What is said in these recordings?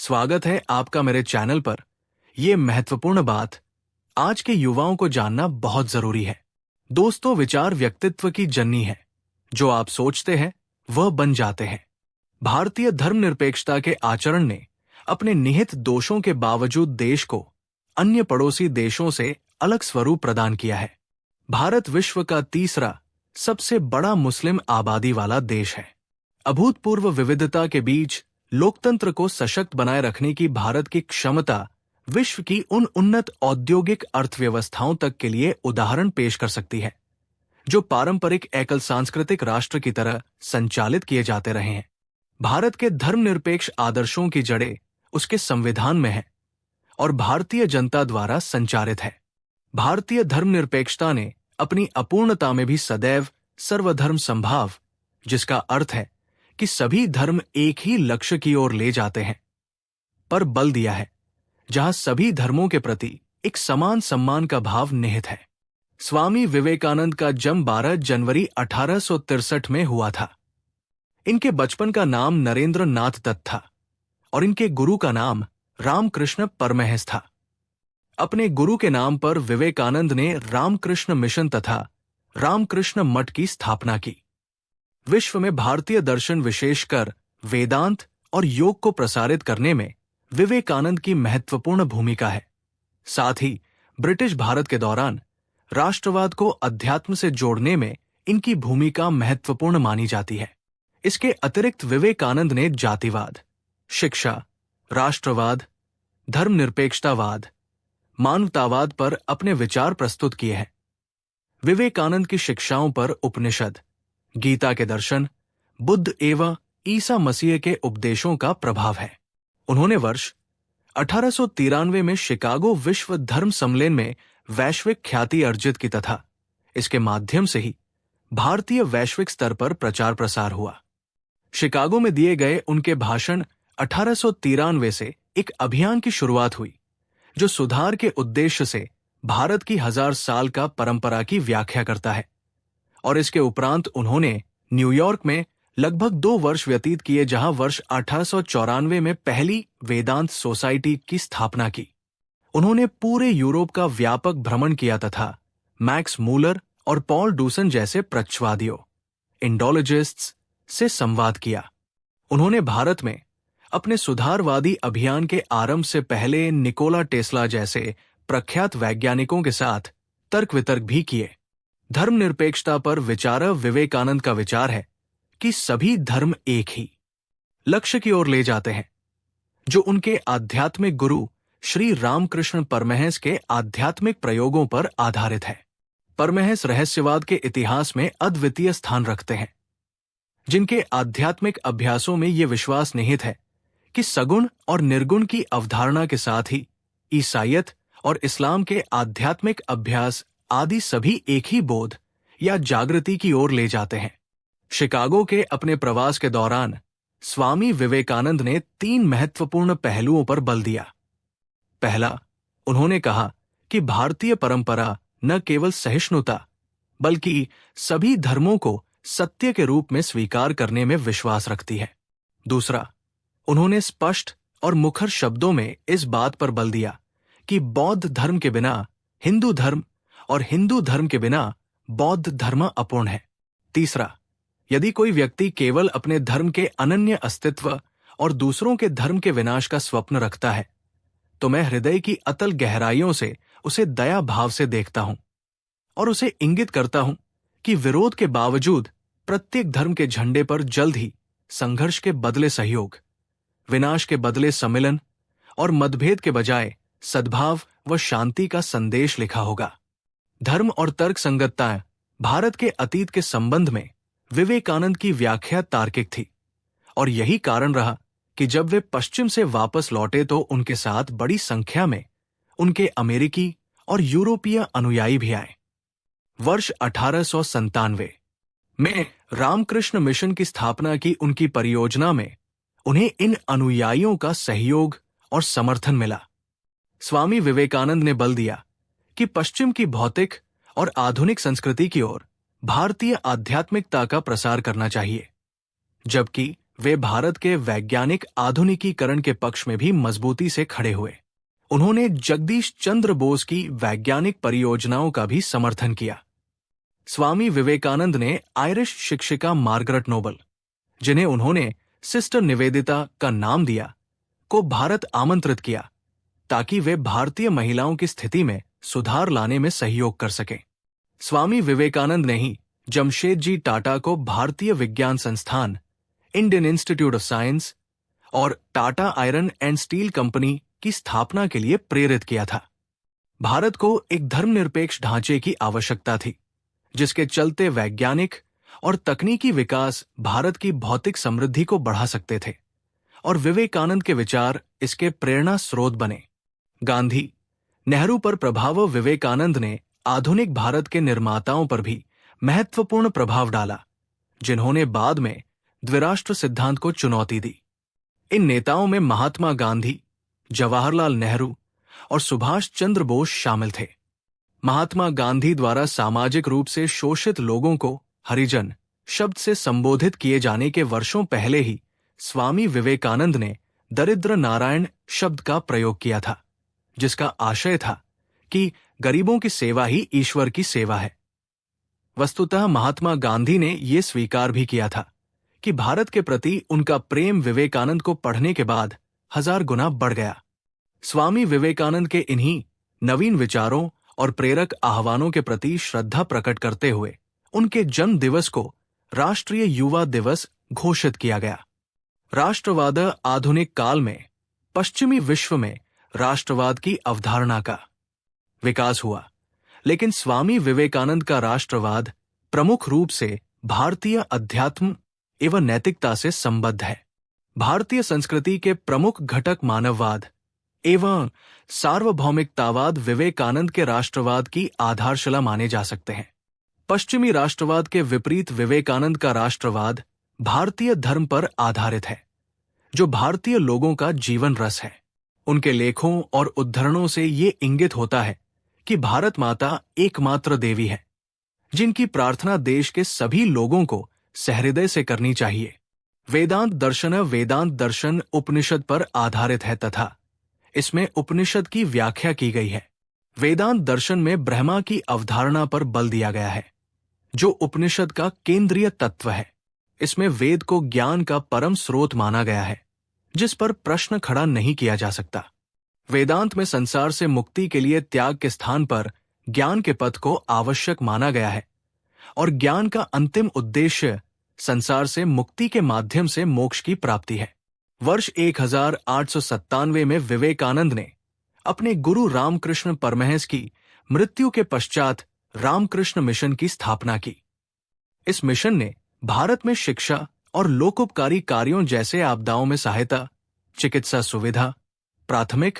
स्वागत है आपका मेरे चैनल पर। ये महत्वपूर्ण बात आज के युवाओं को जानना बहुत जरूरी है। दोस्तों, विचार व्यक्तित्व की जननी है। जो आप सोचते हैं वह बन जाते हैं। भारतीय धर्मनिरपेक्षता के आचरण ने अपने निहित दोषों के बावजूद देश को अन्य पड़ोसी देशों से अलग स्वरूप प्रदान किया है। भारत विश्व का तीसरा सबसे बड़ा मुस्लिम आबादी वाला देश है। अभूतपूर्व विविधता के बीच लोकतंत्र को सशक्त बनाए रखने की भारत की क्षमता विश्व की उन उन्नत औद्योगिक अर्थव्यवस्थाओं तक के लिए उदाहरण पेश कर सकती है, जो पारंपरिक एकल सांस्कृतिक राष्ट्र की तरह संचालित किए जाते रहे हैं। भारत के धर्मनिरपेक्ष आदर्शों की जड़ें उसके संविधान में है और भारतीय जनता द्वारा संचारित है। भारतीय धर्मनिरपेक्षता ने अपनी अपूर्णता में भी सदैव सर्वधर्म संभाव, जिसका अर्थ है कि सभी धर्म एक ही लक्ष्य की ओर ले जाते हैं, पर बल दिया है, जहां सभी धर्मों के प्रति एक समान सम्मान का भाव निहित है। स्वामी विवेकानंद का जन्म 12 जनवरी 1863 में हुआ था। इनके बचपन का नाम नरेंद्र नाथ दत्त था और इनके गुरु का नाम रामकृष्ण परमहंस था। अपने गुरु के नाम पर विवेकानंद ने रामकृष्ण मिशन तथा रामकृष्ण मठ की स्थापना की। विश्व में भारतीय दर्शन, विशेषकर वेदांत और योग को प्रसारित करने में विवेकानंद की महत्वपूर्ण भूमिका है। साथ ही ब्रिटिश भारत के दौरान राष्ट्रवाद को अध्यात्म से जोड़ने में इनकी भूमिका महत्वपूर्ण मानी जाती है। इसके अतिरिक्त विवेकानंद ने जातिवाद, शिक्षा, राष्ट्रवाद, धर्मनिरपेक्षतावाद, मानवतावाद पर अपने विचार प्रस्तुत किए हैं। विवेकानंद की शिक्षाओं पर उपनिषद, गीता के दर्शन, बुद्ध एवं ईसा मसीह के उपदेशों का प्रभाव है। उन्होंने वर्ष 1893 में शिकागो विश्व धर्म सम्मेलन में वैश्विक ख्याति अर्जित की तथा इसके माध्यम से ही भारतीय वैश्विक स्तर पर प्रचार प्रसार हुआ। शिकागो में दिए गए उनके भाषण 1893 से एक अभियान की शुरुआत हुई, जो सुधार के उद्देश्य से भारत की 1000 साल का परंपरा की व्याख्या करता है। और इसके उपरांत उन्होंने न्यूयॉर्क में लगभग 2 वर्ष व्यतीत किए, जहां वर्ष 1894 में पहली वेदांत सोसाइटी की स्थापना की। उन्होंने पूरे यूरोप का व्यापक भ्रमण किया तथा मैक्स मूलर और पॉल डूसन जैसे प्रच्छवादियों, इंडोलॉजिस्ट्स से संवाद किया। उन्होंने भारत में अपने सुधारवादी अभियान के आरंभ से पहले निकोला टेस्ला जैसे प्रख्यात वैज्ञानिकों के साथ तर्क वितर्क भी किए। धर्मनिरपेक्षता पर विचारक विवेकानंद का विचार है कि सभी धर्म एक ही लक्ष्य की ओर ले जाते हैं, जो उनके आध्यात्मिक गुरु श्री रामकृष्ण परमहंस के आध्यात्मिक प्रयोगों पर आधारित है। परमहंस रहस्यवाद के इतिहास में अद्वितीय स्थान रखते हैं, जिनके आध्यात्मिक अभ्यासों में ये विश्वास निहित है कि सगुण और निर्गुण की अवधारणा के साथ ही ईसाईयत और इस्लाम के आध्यात्मिक अभ्यास आदि सभी एक ही बोध या जागृति की ओर ले जाते हैं। शिकागो के अपने प्रवास के दौरान स्वामी विवेकानंद ने 3 महत्वपूर्ण पहलुओं पर बल दिया। पहला, उन्होंने कहा कि भारतीय परंपरा न केवल सहिष्णुता बल्कि सभी धर्मों को सत्य के रूप में स्वीकार करने में विश्वास रखती है। दूसरा, उन्होंने स्पष्ट और मुखर शब्दों में इस बात पर बल दिया कि बौद्ध धर्म के बिना हिंदू धर्म और हिंदू धर्म के बिना बौद्ध धर्म अपूर्ण है। तीसरा, यदि कोई व्यक्ति केवल अपने धर्म के अनन्य अस्तित्व और दूसरों के धर्म के विनाश का स्वप्न रखता है, तो मैं हृदय की अतल गहराइयों से उसे दया भाव से देखता हूं और उसे इंगित करता हूं कि विरोध के बावजूद प्रत्येक धर्म के झंडे पर जल्द ही संघर्ष के बदले सहयोग, विनाश के बदले सम्मिलन और मतभेद के बजाय सद्भाव व शांति का संदेश लिखा होगा। धर्म और तर्क संगतता भारत के अतीत के संबंध में विवेकानंद की व्याख्या तार्किक थी और यही कारण रहा कि जब वे पश्चिम से वापस लौटे तो उनके साथ बड़ी संख्या में उनके अमेरिकी और यूरोपीय अनुयायी भी आए। वर्ष 1897 में रामकृष्ण मिशन की स्थापना की उनकी परियोजना में उन्हें इन अनुयायियों का सहयोग और समर्थन मिला। स्वामी विवेकानंद ने बल दिया कि पश्चिम की भौतिक और आधुनिक संस्कृति की ओर भारतीय आध्यात्मिकता का प्रसार करना चाहिए, जबकि वे भारत के वैज्ञानिक आधुनिकीकरण के पक्ष में भी मजबूती से खड़े हुए। उन्होंने जगदीश चंद्र बोस की वैज्ञानिक परियोजनाओं का भी समर्थन किया। स्वामी विवेकानंद ने आयरिश शिक्षिका मार्गरेट नोबल, जिन्हें उन्होंने सिस्टर निवेदिता का नाम दिया, को भारत आमंत्रित किया ताकि वे भारतीय महिलाओं की स्थिति में सुधार लाने में सहयोग कर सकें। स्वामी विवेकानंद ने ही जमशेदजी टाटा को भारतीय विज्ञान संस्थान, इंडियन इंस्टीट्यूट ऑफ साइंस और Tata iron and steel company की स्थापना के लिए प्रेरित किया था। भारत को एक धर्मनिरपेक्ष ढांचे की आवश्यकता थी, जिसके चलते वैज्ञानिक और तकनीकी विकास भारत की भौतिक समृद्धि को बढ़ा सकते थे, और विवेकानंद के विचार इसके प्रेरणा स्रोत बने। गांधी, नेहरू पर प्रभाव। विवेकानंद ने आधुनिक भारत के निर्माताओं पर भी महत्वपूर्ण प्रभाव डाला, जिन्होंने बाद में द्विराष्ट्र सिद्धांत को चुनौती दी। इन नेताओं में महात्मा गांधी, जवाहरलाल नेहरू और सुभाष चंद्र बोस शामिल थे। महात्मा गांधी द्वारा सामाजिक रूप से शोषित लोगों को हरिजन शब्द से संबोधित किए जाने के वर्षों पहले ही स्वामी विवेकानंद ने दरिद्र नारायण शब्द का प्रयोग किया था, जिसका आशय था कि गरीबों की सेवा ही ईश्वर की सेवा है। वस्तुतः महात्मा गांधी ने यह स्वीकार भी किया था कि भारत के प्रति उनका प्रेम विवेकानंद को पढ़ने के बाद 1000 गुना बढ़ गया। स्वामी विवेकानंद के इन्हीं नवीन विचारों और प्रेरक आह्वानों के प्रति श्रद्धा प्रकट करते हुए उनके जन्म दिवस को राष्ट्रीय युवा दिवस घोषित किया गया। राष्ट्रवाद आधुनिक काल में पश्चिमी विश्व में राष्ट्रवाद की अवधारणा का विकास हुआ, लेकिन स्वामी विवेकानंद का राष्ट्रवाद प्रमुख रूप से भारतीय अध्यात्म एवं नैतिकता से संबद्ध है। भारतीय संस्कृति के प्रमुख घटक मानववाद एवं सार्वभौमिकतावाद विवेकानंद के राष्ट्रवाद की आधारशिला माने जा सकते हैं। पश्चिमी राष्ट्रवाद के विपरीत विवेकानंद का राष्ट्रवाद भारतीय धर्म पर आधारित है, जो भारतीय लोगों का जीवन रस है। उनके लेखों और उद्धरणों से ये इंगित होता है कि भारत माता एकमात्र देवी है, जिनकी प्रार्थना देश के सभी लोगों को सहृदय से करनी चाहिए। वेदांत दर्शन उपनिषद पर आधारित है तथा इसमें उपनिषद की व्याख्या की गई है। वेदांत दर्शन में ब्रह्मा की अवधारणा पर बल दिया गया है, जो उपनिषद का केंद्रीय तत्व है। इसमें वेद को ज्ञान का परम स्रोत माना गया है, जिस पर प्रश्न खड़ा नहीं किया जा सकता। वेदांत में संसार से मुक्ति के लिए त्याग के स्थान पर ज्ञान के पथ को आवश्यक माना गया है, और ज्ञान का अंतिम उद्देश्य संसार से मुक्ति के माध्यम से मोक्ष की प्राप्ति है। वर्ष 1897 में विवेकानंद ने अपने गुरु रामकृष्ण परमहंस की मृत्यु के पश्चात रामकृष्ण मिशन की स्थापना की। इस मिशन ने भारत में शिक्षा और लोकोपकारी कार्यों जैसे आपदाओं में सहायता, चिकित्सा सुविधा, प्राथमिक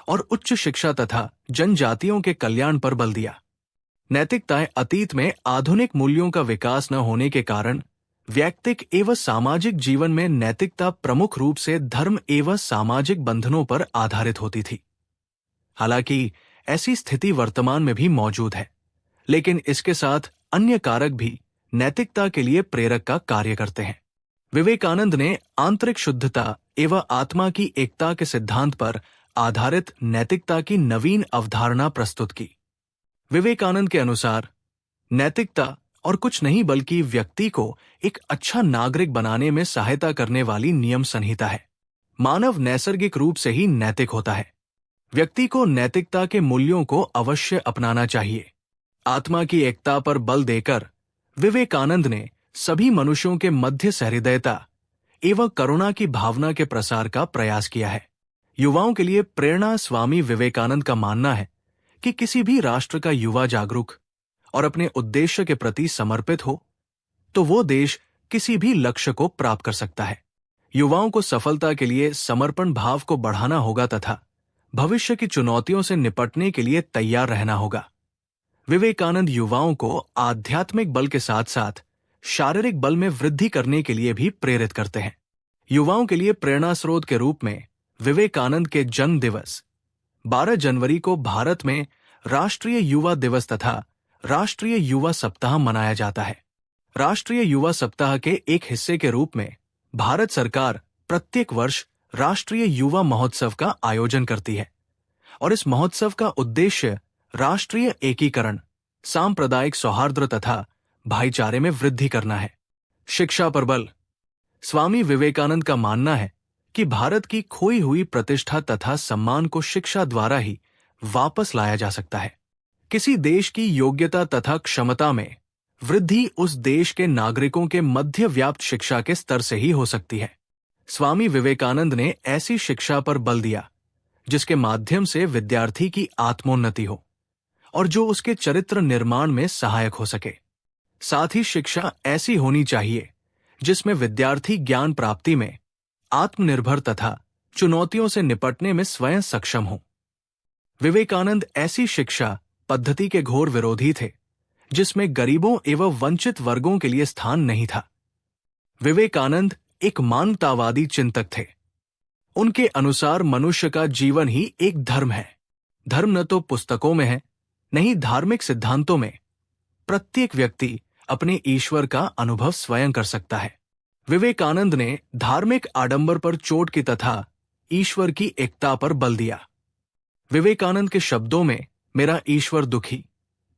और उच्च शिक्षा तथा जनजातियों के कल्याण पर बल दिया। नैतिकताएं अतीत में आधुनिक मूल्यों का विकास न होने के कारण वैयक्तिक एवं सामाजिक जीवन में नैतिकता प्रमुख रूप से धर्म एवं सामाजिक बंधनों पर आधारित होती थी। हालांकि ऐसी स्थिति वर्तमान में भी मौजूद है, लेकिन इसके साथ अन्य कारक भी नैतिकता के लिए प्रेरक का कार्य करते हैं। विवेकानंद ने आंतरिक शुद्धता एवं आत्मा की एकता के सिद्धांत पर आधारित नैतिकता की नवीन अवधारणा प्रस्तुत की। विवेकानंद के अनुसार नैतिकता और कुछ नहीं बल्कि व्यक्ति को एक अच्छा नागरिक बनाने में सहायता करने वाली नियम संहिता है। मानव नैसर्गिक रूप से ही नैतिक होता है। व्यक्ति को नैतिकता के मूल्यों को अवश्य अपनाना चाहिए। आत्मा की एकता पर बल देकर विवेकानंद ने सभी मनुष्यों के मध्य सहृदयता एवं करुणा की भावना के प्रसार का प्रयास किया है। युवाओं के लिए प्रेरणा। स्वामी विवेकानंद का मानना है कि किसी भी राष्ट्र का युवा जागरूक और अपने उद्देश्य के प्रति समर्पित हो तो वो देश किसी भी लक्ष्य को प्राप्त कर सकता है। युवाओं को सफलता के लिए समर्पण भाव को बढ़ाना होगा तथा भविष्य की चुनौतियों से निपटने के लिए तैयार रहना होगा। विवेकानंद युवाओं को आध्यात्मिक बल के साथ साथ शारीरिक बल में वृद्धि करने के लिए भी प्रेरित करते हैं। युवाओं के लिए प्रेरणा स्रोत के रूप में विवेकानंद के जन्म दिवस 12 जनवरी को भारत में राष्ट्रीय युवा दिवस तथा राष्ट्रीय युवा सप्ताह मनाया जाता है। राष्ट्रीय युवा सप्ताह के एक हिस्से के रूप में भारत सरकार प्रत्येक वर्ष राष्ट्रीय युवा महोत्सव का आयोजन करती है और इस महोत्सव का उद्देश्य राष्ट्रीय एकीकरण, सांप्रदायिक सौहार्द तथा भाईचारे में वृद्धि करना है। शिक्षा पर बल। स्वामी विवेकानंद का मानना है कि भारत की खोई हुई प्रतिष्ठा तथा सम्मान को शिक्षा द्वारा ही वापस लाया जा सकता है। किसी देश की योग्यता तथा क्षमता में वृद्धि उस देश के नागरिकों के मध्य व्याप्त शिक्षा के स्तर से ही हो सकती है। स्वामी विवेकानंद ने ऐसी शिक्षा पर बल दिया जिसके माध्यम से विद्यार्थी की आत्मोन्नति हो और जो उसके चरित्र निर्माण में सहायक हो सके। साथ ही शिक्षा ऐसी होनी चाहिए जिसमें विद्यार्थी ज्ञान प्राप्ति में आत्मनिर्भर तथा चुनौतियों से निपटने में स्वयं सक्षम हो। विवेकानंद ऐसी शिक्षा पद्धति के घोर विरोधी थे जिसमें गरीबों एवं वंचित वर्गों के लिए स्थान नहीं था। विवेकानंद एक मानवतावादी चिंतक थे। उनके अनुसार मनुष्य का जीवन ही एक धर्म है। धर्म न तो पुस्तकों में है, न ही धार्मिक सिद्धांतों में। प्रत्येक व्यक्ति अपने ईश्वर का अनुभव स्वयं कर सकता है। विवेकानंद ने धार्मिक आडंबर पर चोट की तथा ईश्वर की एकता पर बल दिया। विवेकानंद के शब्दों में, मेरा ईश्वर दुखी,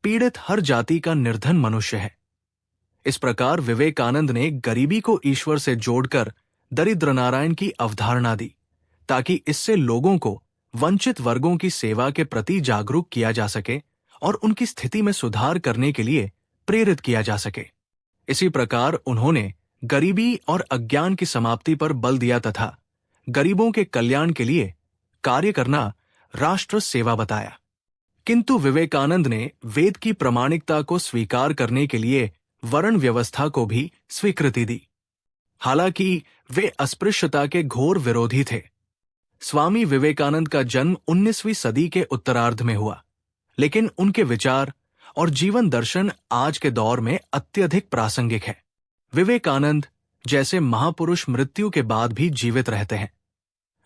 पीड़ित हर जाति का निर्धन मनुष्य है। इस प्रकार विवेकानंद ने गरीबी को ईश्वर से जोड़कर दरिद्र नारायण की अवधारणा दी ताकि इससे लोगों को वंचित वर्गों की सेवा के प्रति जागरूक किया जा सके और उनकी स्थिति में सुधार करने के लिए प्रेरित किया जा सके। इसी प्रकार उन्होंने गरीबी और अज्ञान की समाप्ति पर बल दिया तथा गरीबों के कल्याण के लिए कार्य करना राष्ट्र सेवा बताया। किंतु विवेकानंद ने वेद की प्रामाणिकता को स्वीकार करने के लिए वर्ण व्यवस्था को भी स्वीकृति दी। हालांकि वे अस्पृश्यता के घोर विरोधी थे। स्वामी विवेकानंद का जन्म 19वीं सदी के उत्तरार्ध में हुआ, लेकिन उनके विचार और जीवन दर्शन आज के दौर में अत्यधिक प्रासंगिक है। विवेकानंद जैसे महापुरुष मृत्यु के बाद भी जीवित रहते हैं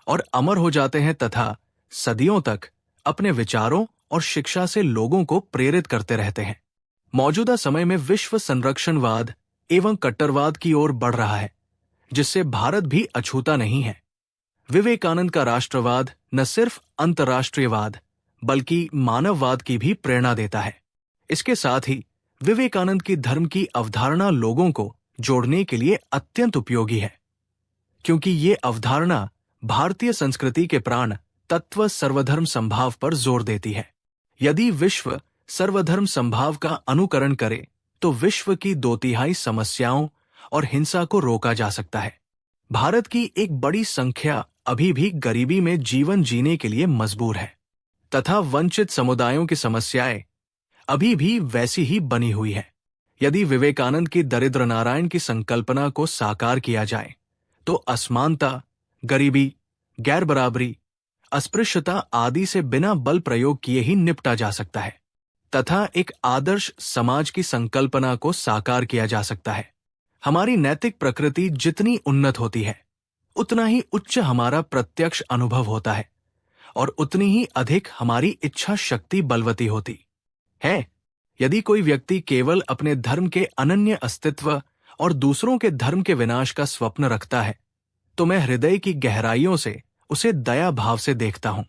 और अमर हो जाते हैं तथा सदियों तक अपने विचारों और शिक्षा से लोगों को प्रेरित करते रहते हैं। मौजूदा समय में विश्व संरक्षणवाद एवं कट्टरवाद की ओर बढ़ रहा है, जिससे भारत भी अछूता नहीं है। विवेकानंद का राष्ट्रवाद न सिर्फ अंतर्राष्ट्रीयवाद बल्कि मानववाद की भी प्रेरणा देता है। इसके साथ ही विवेकानंद की धर्म की अवधारणा लोगों को जोड़ने के लिए अत्यंत उपयोगी है, क्योंकि ये अवधारणा भारतीय संस्कृति के प्राण तत्व सर्वधर्म संभाव पर जोर देती है। यदि विश्व सर्वधर्म संभाव का अनुकरण करे तो विश्व की 2/3 समस्याओं और हिंसा को रोका जा सकता है। भारत की एक बड़ी संख्या अभी भी गरीबी में जीवन जीने के लिए मजबूर है तथा वंचित समुदायों की समस्याएं अभी भी वैसी ही बनी हुई है। यदि विवेकानंद की दरिद्र नारायण की संकल्पना को साकार किया जाए तो असमानता, गरीबी, गैर बराबरी, अस्पृश्यता आदि से बिना बल प्रयोग किए ही निपटा जा सकता है तथा एक आदर्श समाज की संकल्पना को साकार किया जा सकता है। हमारी नैतिक प्रकृति जितनी उन्नत होती है उतना ही उच्च हमारा प्रत्यक्ष अनुभव होता है और उतनी ही अधिक हमारी इच्छा शक्ति बलवती होती है। यदि कोई व्यक्ति केवल अपने धर्म के अनन्य अस्तित्व और दूसरों के धर्म के विनाश का स्वप्न रखता है तो मैं हृदय की गहराइयों से उसे दया भाव से देखता हूं।